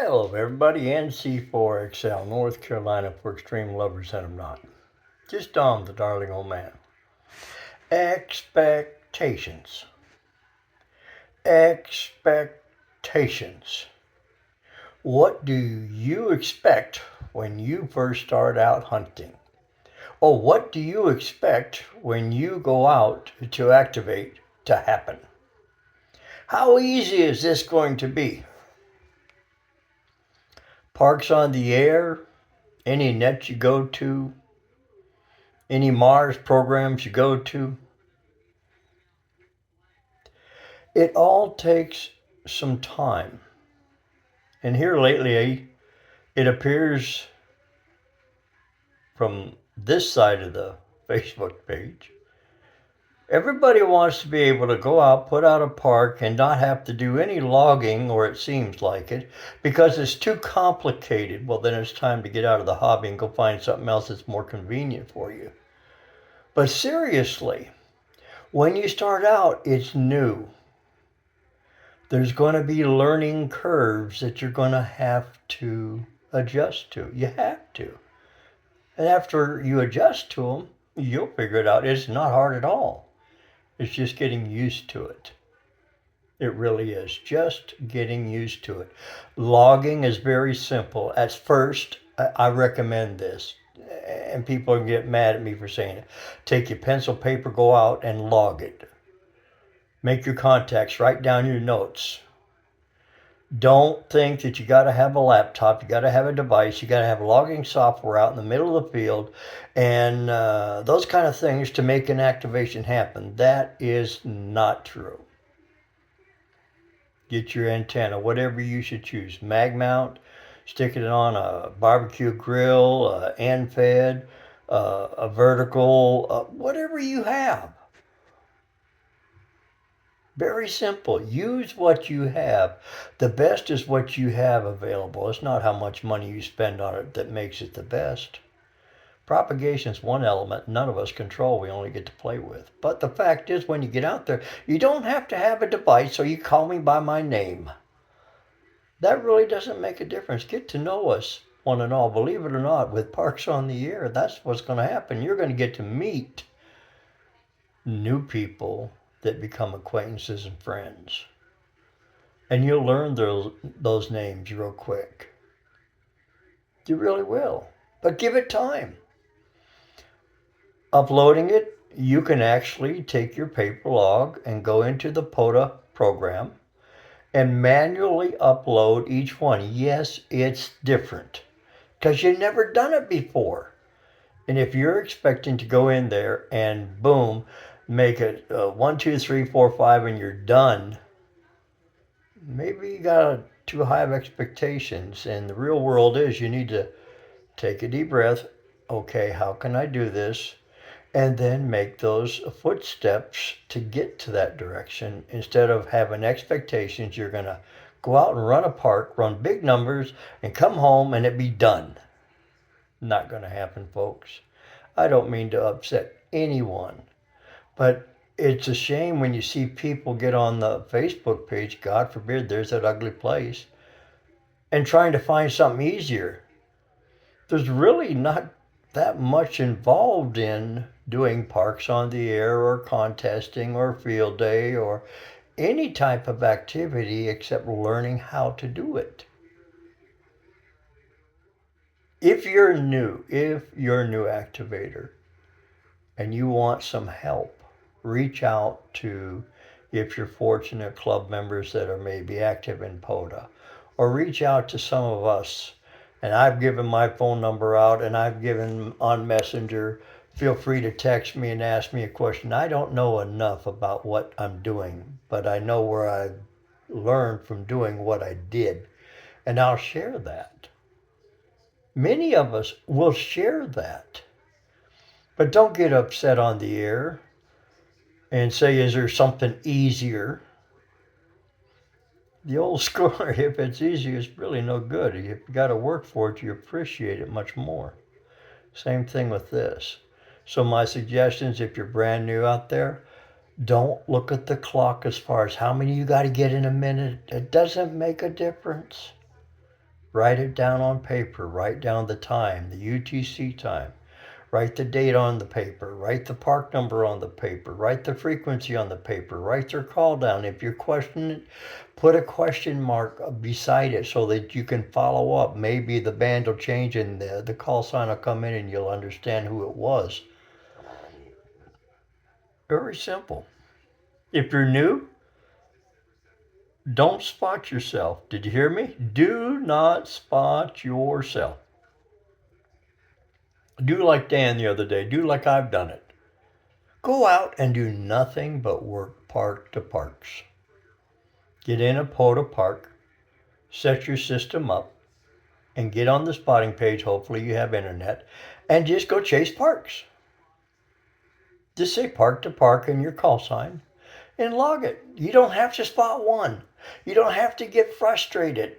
Hello, everybody. NC4XL, North Carolina for extreme lovers that I'm not. Just Dom, the darling old man. Expectations. Expectations. What do you expect when you first start out hunting? Or what do you expect when you go out to activate to happen? How easy is this going to be? Parks on the air, any net you go to, any Mars programs you go to. It all takes some time. And here lately, it appears from this side of the Facebook page, everybody wants to be able to go out, put out a park, and not have to do any logging, or it seems like it, because it's too complicated. Well, then it's time to get out of the hobby and go find something else that's more convenient for you. But seriously, when you start out, it's new. There's going to be learning curves that you're going to have to adjust to. You have to. And after you adjust to them, you'll figure it out. It's not hard at all. It's just getting used to it. It really is. Just getting used to it. Logging is very simple. At first, I recommend this. And people get mad at me for saying it. Take your pencil, paper, go out and log it. Make your contacts, write down your notes. Don't think that you got to have a laptop, you got to have a device, you got to have logging software out in the middle of the field, and those kind of things to make an activation happen. That is not true. Get your antenna, whatever you should choose. Mag mount, stick it on a barbecue grill, end fed, a vertical, whatever you have. Very simple. Use what you have. The best is what you have available. It's not how much money you spend on it that makes it the best. Propagation is one element none of us control. We only get to play with. But the fact is, when you get out there, you don't have to have a device, so you call me by my name. That really doesn't make a difference. Get to know us, one and all. Believe it or not, with Parks on the Air, that's what's going to happen. You're going to get to meet new people that become acquaintances and friends. And you'll learn those names real quick. You really will. But give it time. Uploading it, you can actually take your paper log and go into the POTA program and manually upload each one. Yes, it's different because you've never done it before. And if you're expecting to go in there and boom, make it 1, 2, 3, 4, 5, and you're done, maybe you got too high of expectations. And the real world is you need to take a deep breath. Okay, how can I do this? And then make those footsteps to get to that direction. Instead of having expectations, you're going to go out and run a park, run big numbers, and come home and it be done. Not going to happen, folks. I don't mean to upset anyone. But it's a shame when you see people get on the Facebook page, God forbid, there's that ugly place, and trying to find something easier. There's really not that much involved in doing Parks on the Air or contesting or field day or any type of activity except learning how to do it. If you're a new activator and you want some help, reach out to, if you're fortunate, club members that are maybe active in POTA, or reach out to some of us. And I've given my phone number out and I've given on Messenger. Feel free to text me and ask me a question. I don't know enough about what I'm doing, but I know where I learned from doing what I did. And I'll share that. Many of us will share that. But don't get upset on the air and say, is there something easier? The old score, if it's easy, it's really no good. If you got to work for it, you appreciate it much more. Same thing with this. So my suggestions, if you're brand new out there, don't look at the clock as far as how many you got to get in a minute. It doesn't make a difference. Write it down on paper. Write down the time, the UTC time. Write the date on the paper. Write the park number on the paper. Write the frequency on the paper. Write their call down. If you're questioning it, put a question mark beside it so that you can follow up. Maybe the band will change and the call sign will come in and you'll understand who it was. Very simple. If you're new, don't spot yourself. Did you hear me? Do not spot yourself. Do like Dan the other day. Do like I've done it. Go out and do nothing but work park to parks. Get in a POTA park, set your system up, and get on the spotting page. Hopefully you have internet, and just go chase parks. Just say park to park in your call sign and log it. You don't have to spot one. You don't have to get frustrated.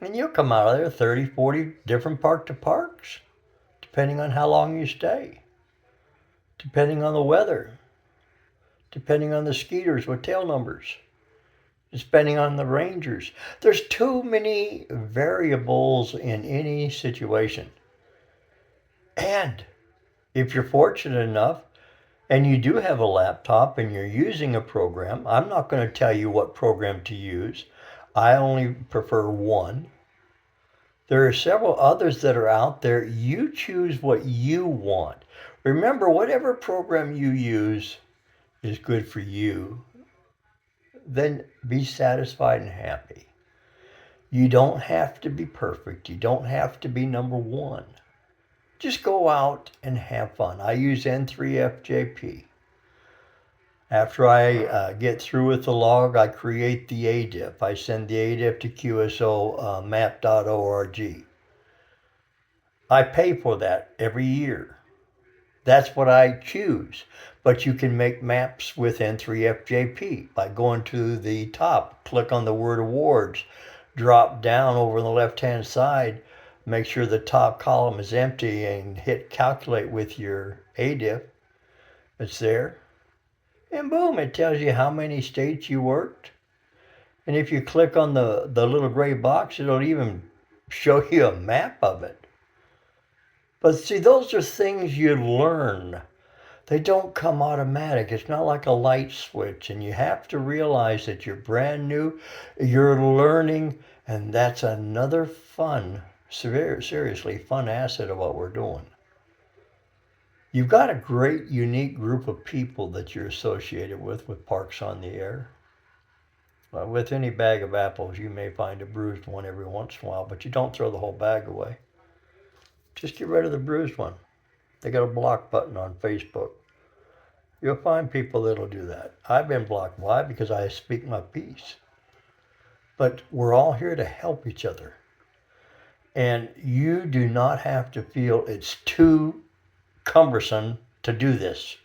And you'll come out of there 30, 40 different park to parks, depending on how long you stay, depending on the weather, depending on the skeeters with tail numbers, depending on the rangers. There's too many variables in any situation. And if you're fortunate enough and you do have a laptop and you're using a program, I'm not going to tell you what program to use. I only prefer one. There are several others that are out there. You choose what you want. Remember, whatever program you use is good for you. Then be satisfied and happy. You don't have to be perfect. You don't have to be number one. Just go out and have fun. I use N3FJP. After I get through with the log, I create the ADIF. I send the ADIF to QSO map.org. I pay for that every year. That's what I choose. But you can make maps with N3FJP by going to the top, click on the word awards, drop down over on the left-hand side, make sure the top column is empty, and hit calculate with your ADIF. It's there. And boom, it tells you how many states you worked. And if you click on the little gray box, it'll even show you a map of it. But see, those are things you learn. They don't come automatic. It's not like a light switch. And you have to realize that you're brand new, you're learning, and that's another fun, seriously fun asset of what we're doing. You've got a great, unique group of people that you're associated with Parks on the Air. With any bag of apples, you may find a bruised one every once in a while, but you don't throw the whole bag away. Just get rid of the bruised one. They got a block button on Facebook. You'll find people that'll do that. I've been blocked. Why? Because I speak my piece. But we're all here to help each other. And you do not have to feel it's too cumbersome to do this.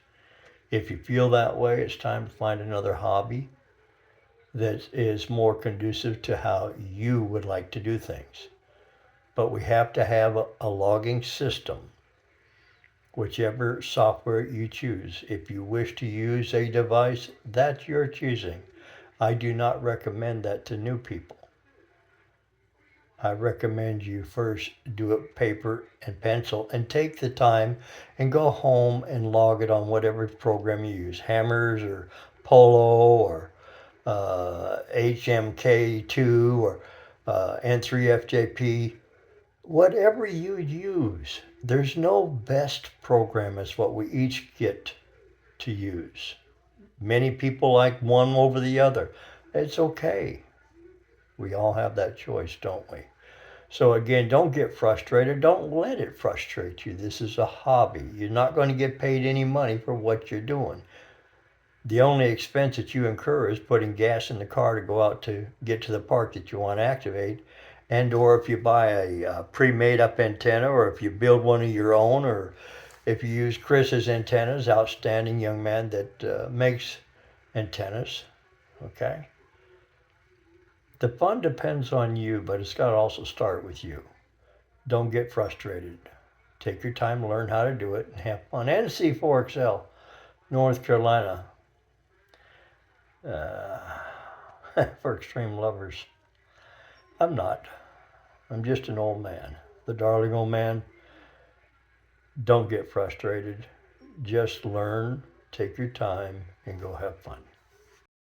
If you feel that way, it's time to find another hobby that is more conducive to how you would like to do things. But we have to have a logging system, whichever software you choose. If you wish to use a device, that's your choosing. I do not recommend that to new people. I recommend you first do it paper and pencil and take the time and go home and log it on whatever program you use, Hammers or Polo or HMK2 or N3FJP, whatever you use. There's no best program. It's what we each get to use. Many people like one over the other. It's okay. We all have that choice, don't we? So again, don't get frustrated. Don't let it frustrate you. This is a hobby. You're not going to get paid any money for what you're doing. The only expense that you incur is putting gas in the car to go out to get to the park that you want to activate, and or if you buy a pre-made up antenna, or if you build one of your own, or if you use Chris's antennas, outstanding young man that makes antennas, okay? The fun depends on you, but it's got to also start with you. Don't get frustrated. Take your time, learn how to do it, and have fun. NC4XL, North Carolina, for extreme lovers. I'm not. I'm just an old man. The darling old man. Don't get frustrated. Just learn, take your time, and go have fun.